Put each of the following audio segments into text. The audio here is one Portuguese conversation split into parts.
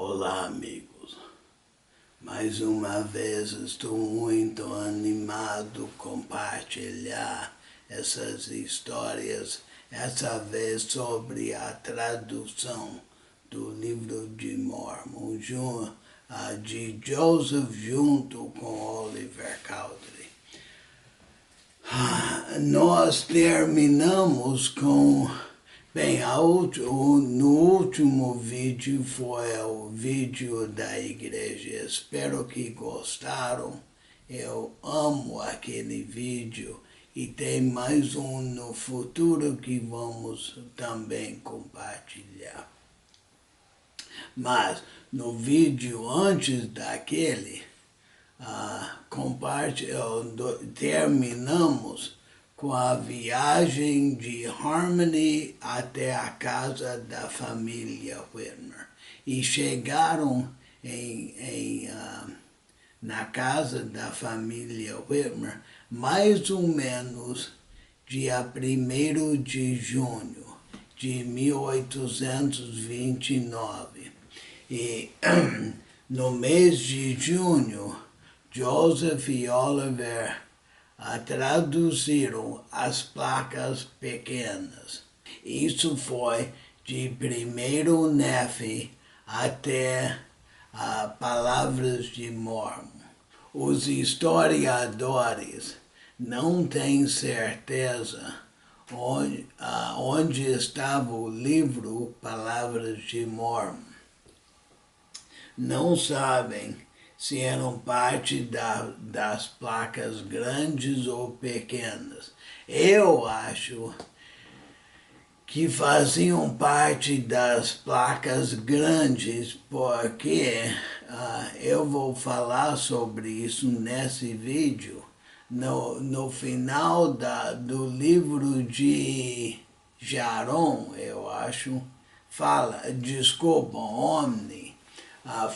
Olá, amigos. Mais uma vez estou muito animado compartilhar essas histórias, essa vez sobre a tradução do livro de Mormon de Joseph junto com Oliver Cowdery. Nós terminamos com... Bem, no último vídeo foi o vídeo da igreja. Espero que gostaram. Eu amo aquele vídeo e tem mais um no futuro que vamos também compartilhar. Mas no vídeo antes daquele, terminamos com a viagem de Harmony até a casa da família Whitmer. E chegaram na casa da família Whitmer mais ou menos dia 1º de junho de 1829. E no mês de junho, Joseph e Oliver traduziram as placas pequenas. Isso foi de 1º Nephi até Palavras de Mormon. Os historiadores não têm certeza onde estava o livro Palavras de Mormon. Não sabem se eram parte das placas grandes ou pequenas. Eu acho que faziam parte das placas grandes, porque eu vou falar sobre isso nesse vídeo. No final do livro de Jaron, eu acho, Omni,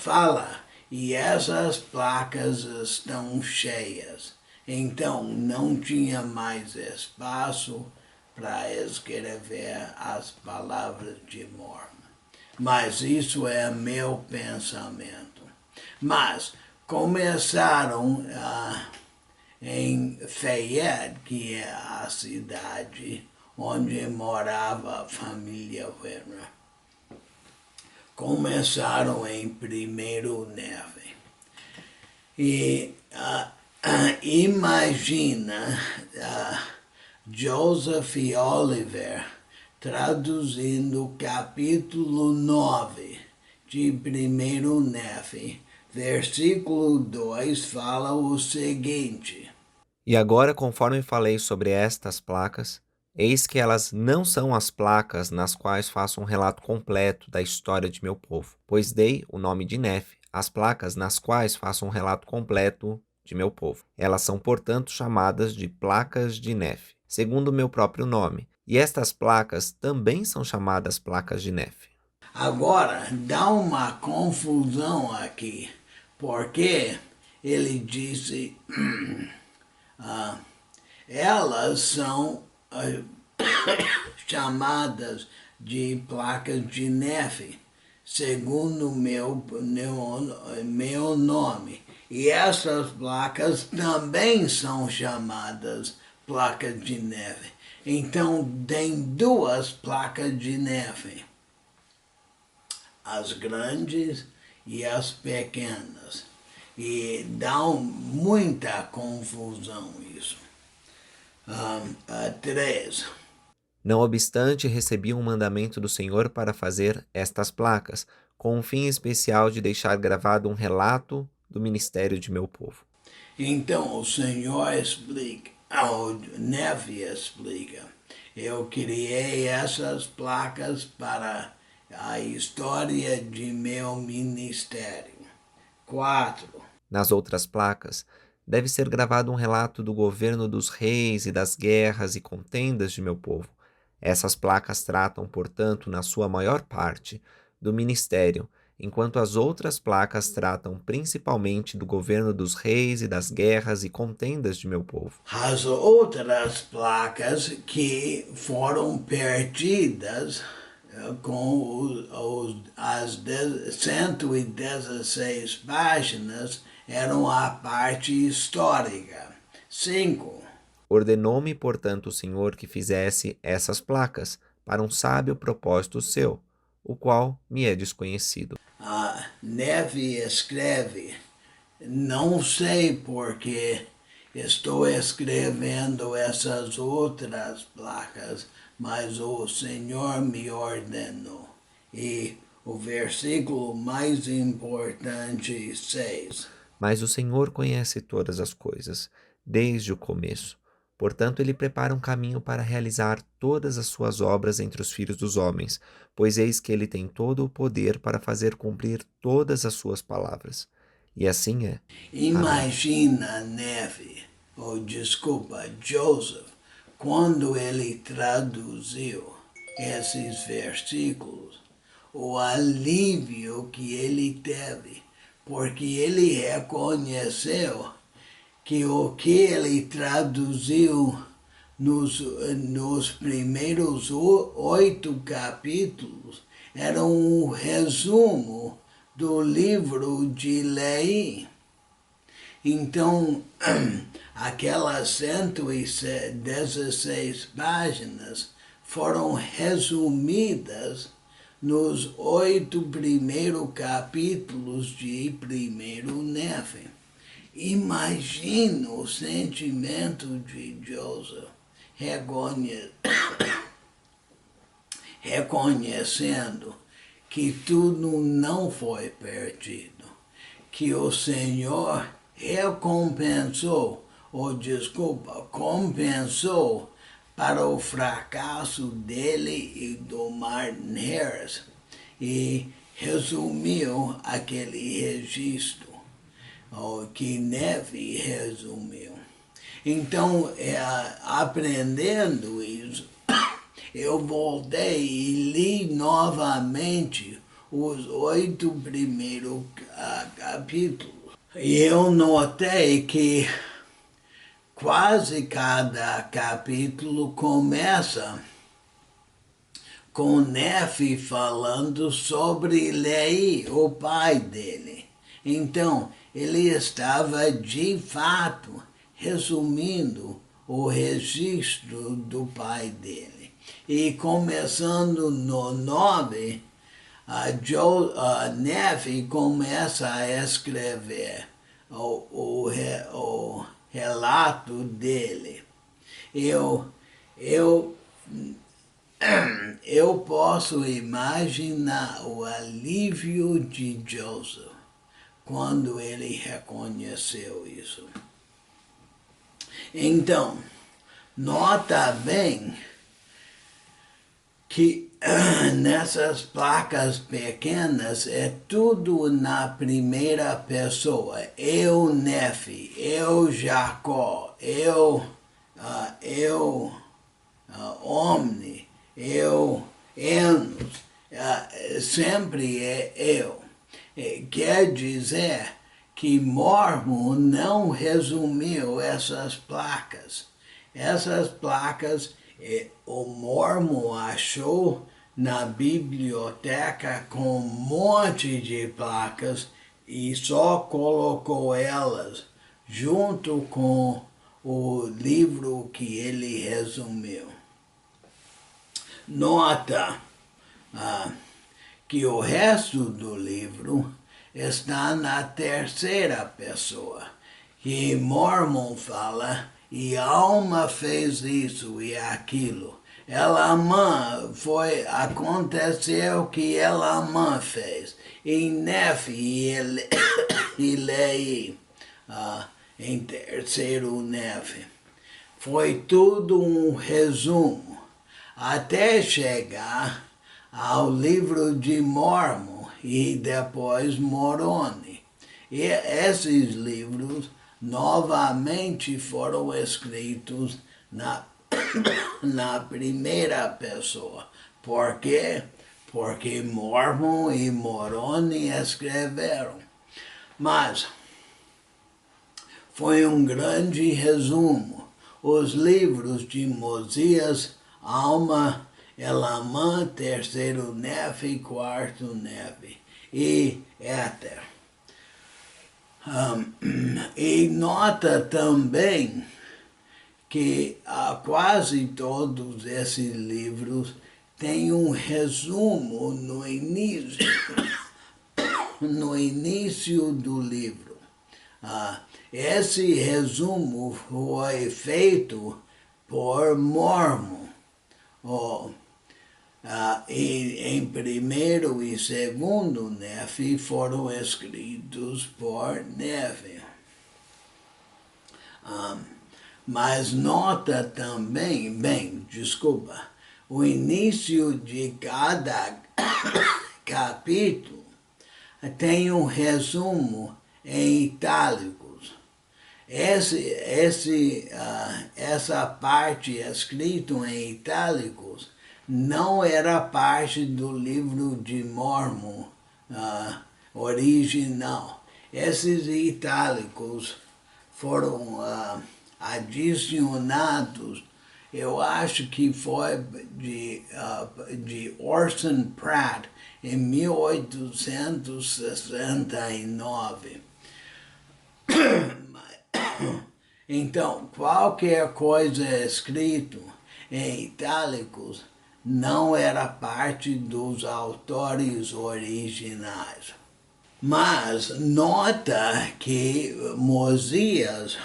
fala, e essas placas estão cheias. Então não tinha mais espaço para escrever as palavras de Mormon. Mas isso é meu pensamento. Mas começaram em Fayette, que é a cidade onde morava a família Whitmer. Começaram em 1º Nephi. E imagina Joseph e Oliver traduzindo o capítulo 9 de 1º Nephi. Versículo 2 fala o seguinte: E agora, conforme falei sobre estas placas, eis que elas não são as placas nas quais faço um relato completo da história de meu povo, pois dei o nome de Nephi às placas nas quais faço um relato completo de meu povo. Elas são, portanto, chamadas de placas de Nephi, segundo o meu próprio nome, e estas placas também são chamadas placas de Nephi. Agora, dá uma confusão aqui, porque ele disse, elas são chamadas de placas de Nephi, segundo meu nome. E essas placas também são chamadas placas de Nephi. Então, tem duas placas de Nephi, as grandes e as pequenas. E dá muita confusão isso. 3. Não obstante, recebi um mandamento do Senhor para fazer estas placas, com um fim especial de deixar gravado um relato do ministério de meu povo. Então o Senhor explica, o Nephi explica, eu criei essas placas para a história de meu ministério. 4. Nas outras placas, deve ser gravado um relato do governo dos reis e das guerras e contendas de meu povo. Essas placas tratam, portanto, na sua maior parte, do ministério, enquanto as outras placas tratam principalmente do governo dos reis e das guerras e contendas de meu povo. As outras placas que foram perdidas com as 116 páginas eram a parte histórica. 5. Ordenou-me, portanto, o Senhor que fizesse essas placas para um sábio propósito seu, o qual me é desconhecido. Nefi escreve: não sei porque estou escrevendo essas outras placas, mas o Senhor me ordenou. E o versículo mais importante, 6. Mas o Senhor conhece todas as coisas, desde o começo. Portanto, ele prepara um caminho para realizar todas as suas obras entre os filhos dos homens, pois eis que ele tem todo o poder para fazer cumprir todas as suas palavras. E assim é. Amém. Imagina Nefi, ou desculpa, Joseph, quando ele traduziu esses versículos, o alívio que ele teve, porque ele reconheceu que o que ele traduziu nos primeiros 8 capítulos era um resumo do livro de lei. Então, aquelas 116 páginas foram resumidas nos 8 primeiros capítulos de primeiro Nefi. Imagina o sentimento de Joseph reconhecendo que tudo não foi perdido, que o Senhor compensou para o fracasso dele e do Martin Harris e resumiu aquele registro, que Nefi resumiu. Então, aprendendo isso, eu voltei e li novamente os 8 primeiros capítulos. E eu notei que quase cada capítulo começa com Nefi falando sobre Lei, o pai dele. Então, ele estava de fato resumindo o registro do pai dele. E começando no 9, Nefi começa a escrever o relato dele. Eu posso imaginar o alívio de Joseph quando ele reconheceu isso. Então, nota bem que nessas placas pequenas é tudo na primeira pessoa. Eu, Nefi, eu, Jacó, eu, Omni, eu, Enos, sempre é eu. Quer dizer que Mormon não resumiu essas placas. Essas placas o Mormon achou na biblioteca com um monte de placas e só colocou elas junto com o livro que ele resumiu. Nota que o resto do livro está na terceira pessoa, que Mormon fala, e Alma fez isso e aquilo. Aconteceu que Elamã fez, e Nefi e Lei, em terceiro Nefi. Foi tudo um resumo, até chegar ao livro de Mormon e depois Moroni. E esses livros novamente foram escritos na primeira pessoa. Por quê? Porque Mormon e Moroni escreveram. Mas foi um grande resumo. Os livros de Mosias, Alma Elamã, terceiro Nefe, quarto Nefe e Éter. E nota também que quase todos esses livros têm um resumo no início, no início do livro. Esse resumo foi feito por Mormon. E em primeiro e segundo Nefe foram escritos por Nefe. Mas nota também, o início de cada capítulo tem um resumo em itálicos. Essa parte escrita em itálicos não era parte do livro de Mormon original. Esses itálicos foram adicionados, eu acho que foi de Orson Pratt em 1869. Então, qualquer coisa escrito em itálicos não era parte dos autores originais. Mas nota que Mosias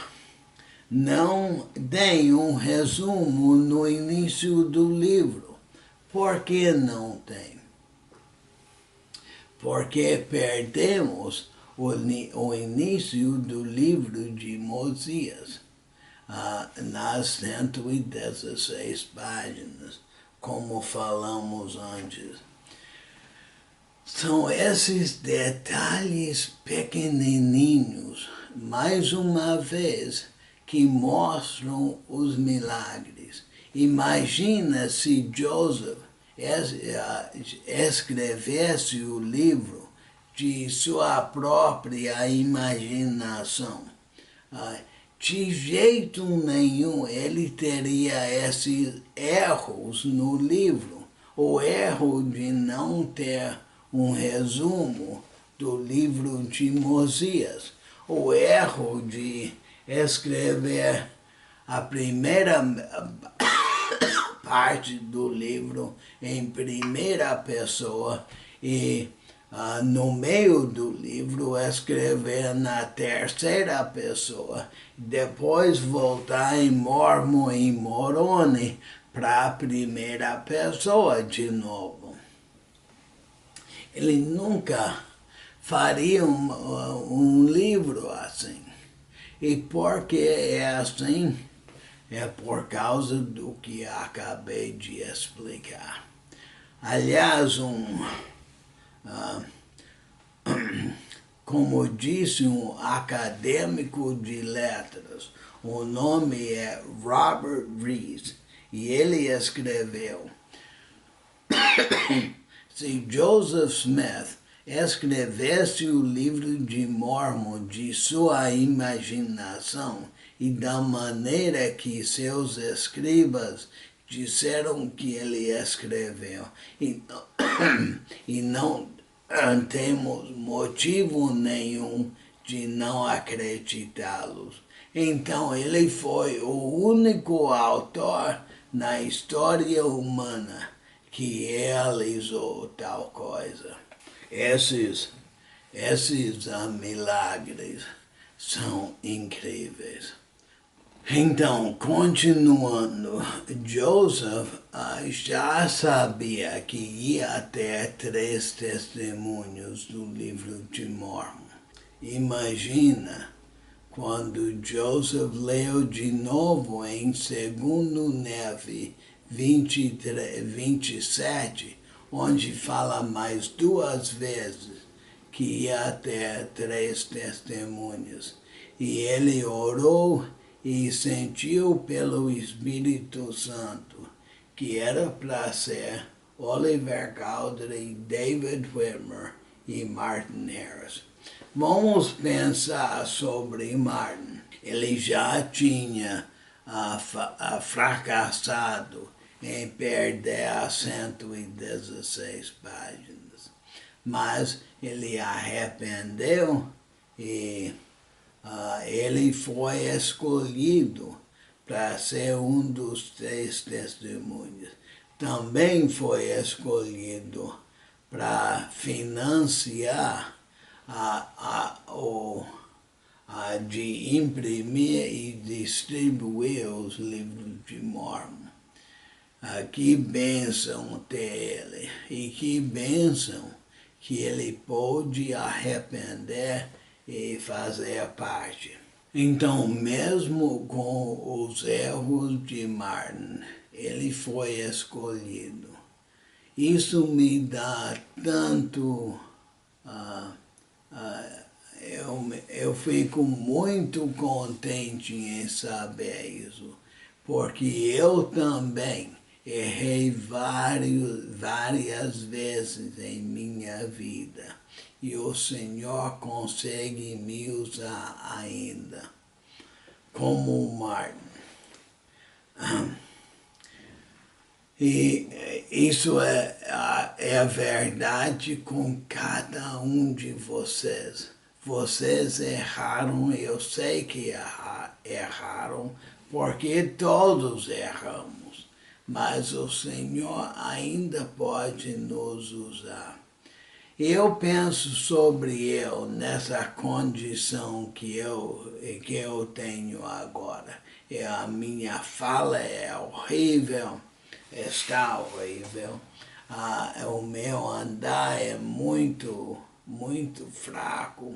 não tem um resumo no início do livro. Por que não tem? Porque perdemos o início do livro de Mosias, nas 116 páginas, como falamos antes. São esses detalhes pequenininhos, mais uma vez, que mostram os milagres. Imagina se Joseph escrevesse o livro de sua própria imaginação. De jeito nenhum ele teria esses erros no livro. O erro de não ter um resumo do livro de Mosias. O erro de escrever a primeira parte do livro em primeira pessoa e no meio do livro escrever na terceira pessoa, depois voltar em Mormon e Moroni para a primeira pessoa de novo. Ele nunca faria um livro assim. E porque é assim, é por causa do que acabei de explicar. Aliás, como disse um acadêmico de letras, o nome é Robert Rees, e ele escreveu: se Joseph Smith escrevesse o livro de Mormon de sua imaginação e da maneira que seus escribas disseram que ele escreveu, e não temos motivo nenhum de não acreditá-los. Então ele foi o único autor na história humana que realizou tal coisa. Esses milagres são incríveis. Então, continuando, Joseph já sabia que ia ter 3 testemunhos do livro de Mormon. Imagina quando Joseph leu de novo em 2 Nefe 27, onde fala mais 2 vezes que ia ter 3 testemunhas. E ele orou e sentiu pelo Espírito Santo que era para ser Oliver Cowdery, David Whitmer e Martin Harris. Vamos pensar sobre Martin. Ele já tinha fracassado em perder as 116 páginas. Mas ele arrependeu e ele foi escolhido para ser um dos 3 testemunhas. Também foi escolhido para financiar de imprimir e distribuir os livros de Mormon. Que bênção ter ele, e que bênção que ele pôde arrepender e fazer parte. Então, mesmo com os erros de Martin, ele foi escolhido. Isso me dá tanto... eu fico muito contente em saber isso, porque eu também errei várias vezes em minha vida e o Senhor consegue me usar ainda, como o Martin. E isso é verdade com cada um de vocês. Vocês erraram, eu sei que erraram, porque todos erramos. Mas o Senhor ainda pode nos usar. Eu penso sobre eu nessa condição que eu tenho agora. A minha fala é horrível, está horrível. O meu andar é muito fraco.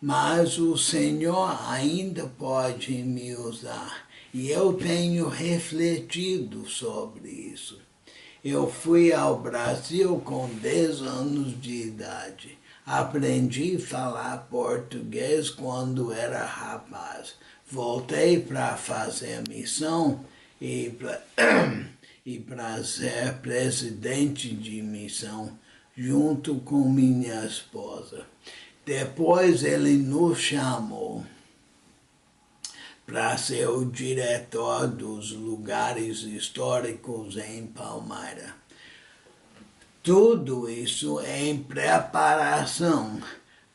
Mas o Senhor ainda pode me usar. E eu tenho refletido sobre isso. Eu fui ao Brasil com 10 anos de idade. Aprendi a falar português quando era rapaz. Voltei para fazer missão e para ser presidente de missão junto com minha esposa. Depois ele nos chamou para ser o diretor dos lugares históricos em Palmyra. Tudo isso em preparação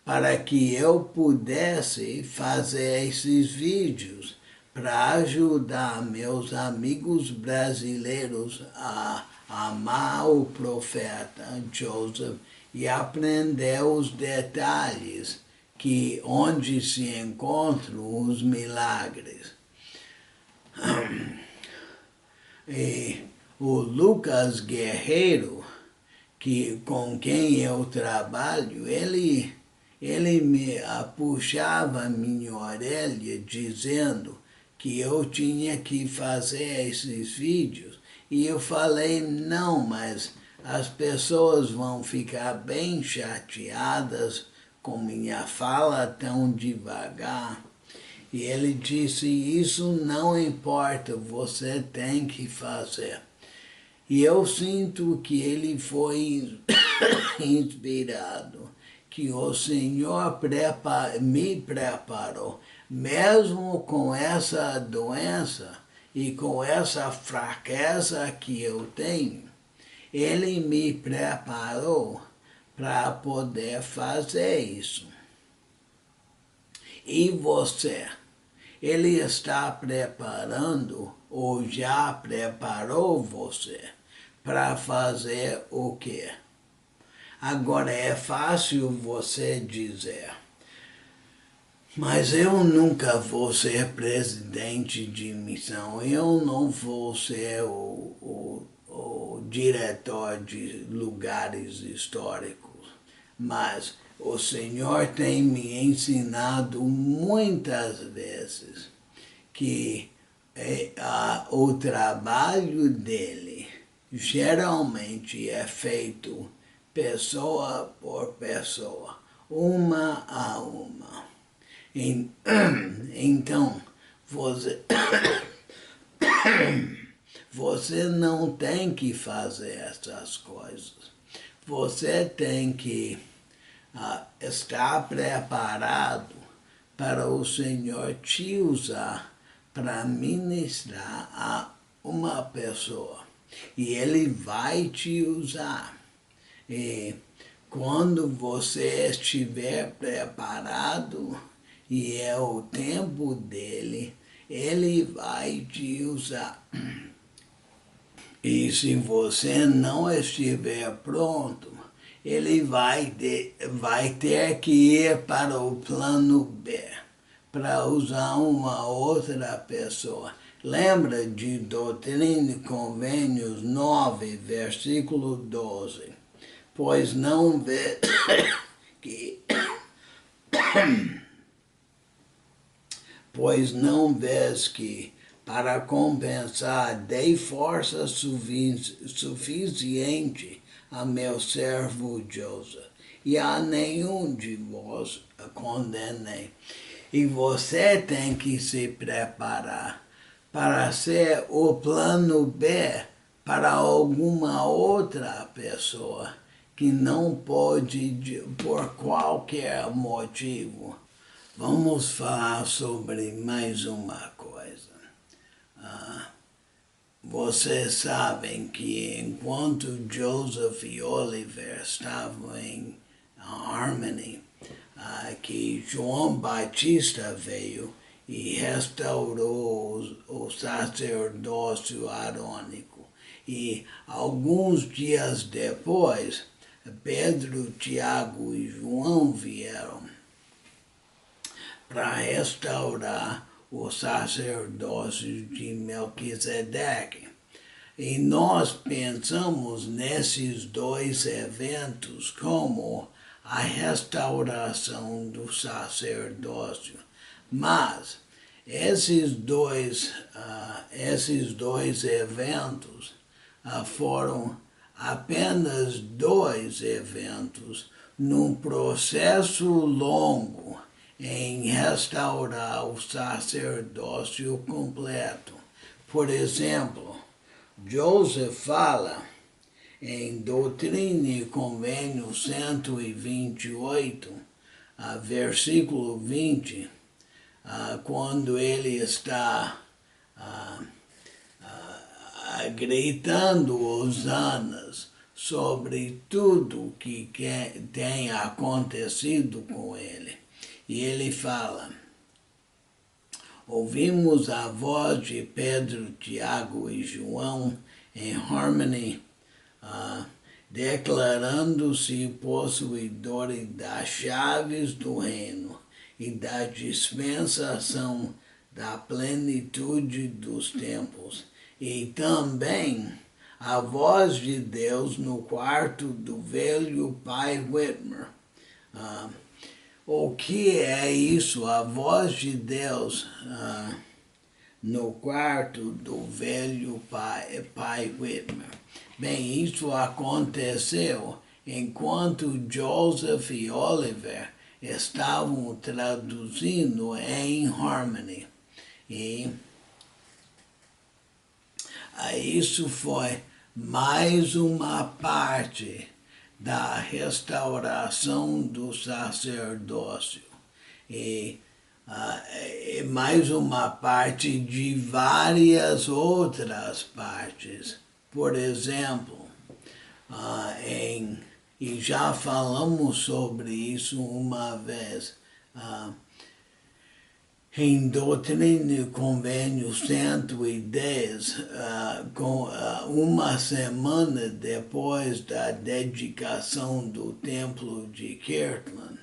para que eu pudesse fazer esses vídeos para ajudar meus amigos brasileiros a amar o profeta Joseph e aprender os detalhes onde se encontram os milagres. E o Lucas Guerreiro, com quem eu trabalho, ele me puxava a minha orelha dizendo que eu tinha que fazer esses vídeos. E eu falei, não, mas as pessoas vão ficar bem chateadas com minha fala tão devagar. E ele disse, isso não importa, você tem que fazer. E eu sinto que ele foi inspirado, que o Senhor me preparou, mesmo com essa doença e com essa fraqueza que eu tenho, ele me preparou para poder fazer isso. E você? Ele está preparando ou já preparou você para fazer o quê? Agora é fácil você dizer, mas eu nunca vou ser presidente de missão, eu não vou ser o diretor de lugares históricos, mas o Senhor tem me ensinado muitas vezes que o trabalho dele geralmente é feito pessoa por pessoa, uma a uma. Então, você não tem que fazer essas coisas. Você tem que estar preparado para o Senhor te usar para ministrar a uma pessoa. e ele vai te usar. E quando você estiver preparado e é o tempo dele, ele vai te usar. E se você não estiver pronto, ele vai ter que ir para o plano B, para usar uma outra pessoa. Lembra de Doutrina e Convênios 9, versículo 12. Pois não vê que pois não vês que, para compensar, dei força suficiente a meu servo Joseph, e a nenhum de vós condenei. E você tem que se preparar para ser o plano B para alguma outra pessoa que não pode, por qualquer motivo. Vamos falar sobre mais uma coisa. Vocês sabem que enquanto Joseph e Oliver estavam em Harmony, que João Batista veio e restaurou o sacerdócio arônico. E alguns dias depois, Pedro, Tiago e João vieram para restaurar o sacerdócio de Melquisedeque. E nós pensamos nesses dois eventos como a restauração do sacerdócio. Mas esses dois eventos foram apenas dois eventos num processo longo em restaurar o sacerdócio completo. Por exemplo, Joseph fala em Doutrina e Convênio 128, versículo 20, quando ele está gritando hosanas sobre tudo que tem acontecido com ele. E ele fala: ouvimos a voz de Pedro, Tiago e João em Harmony, declarando-se possuidores das chaves do reino e da dispensação da plenitude dos tempos, e também a voz de Deus no quarto do velho pai Whitmer. O que é isso? A voz de Deus no quarto do velho pai Whitmer. Bem, isso aconteceu enquanto Joseph e Oliver estavam traduzindo em Harmony. E isso foi mais uma parte da restauração do sacerdócio e mais uma parte de várias outras partes. Por exemplo, e já falamos sobre isso uma vez, em Doutrina e Convênio 110, uma semana depois da dedicação do templo de Kirtland,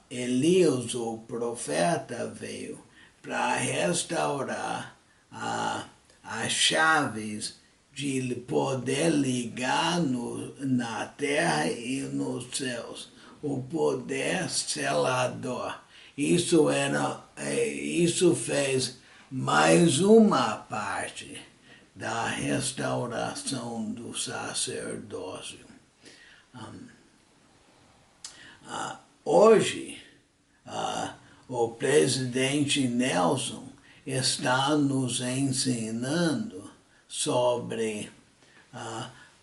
Elias, o profeta, veio para restaurar as chaves de poder ligar na terra e nos céus, o poder selador. Isso fez mais uma parte da restauração do sacerdócio. Hoje, o presidente Nelson está nos ensinando sobre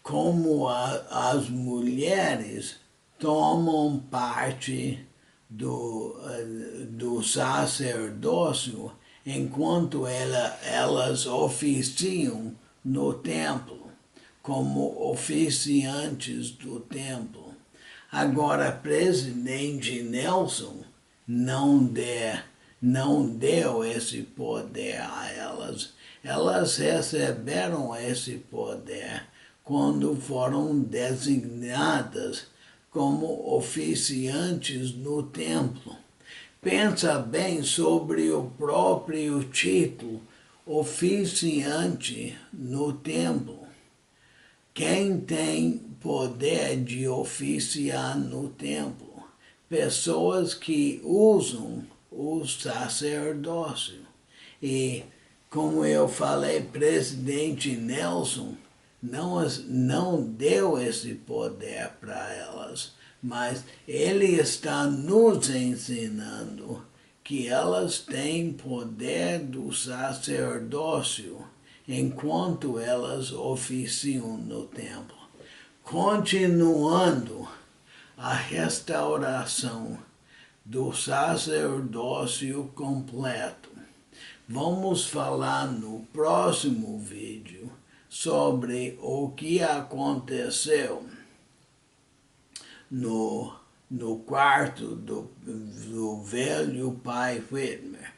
como as mulheres tomam parte do sacerdócio enquanto elas oficiam no templo, como oficiantes do templo. Agora, presidente Nelson não deu esse poder a elas. Elas receberam esse poder quando foram designadas como oficiantes no templo. Pensa bem sobre o próprio título, oficiante no templo. Quem tem poder de oficiar no templo? Pessoas que usam o sacerdócio. E, como eu falei, presidente Nelson não deu esse poder para elas, mas ele está nos ensinando que elas têm poder do sacerdócio enquanto elas oficiam no templo. Continuando a restauração do sacerdócio completo. Vamos falar no próximo vídeo sobre o que aconteceu no quarto do velho pai Whitmer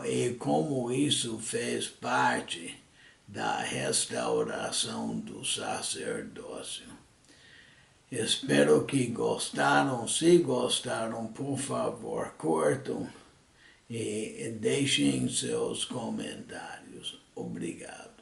e como isso fez parte da restauração do sacerdócio. Espero que gostaram. Se gostaram, por favor, curtam e deixem seus comentários. Obrigado.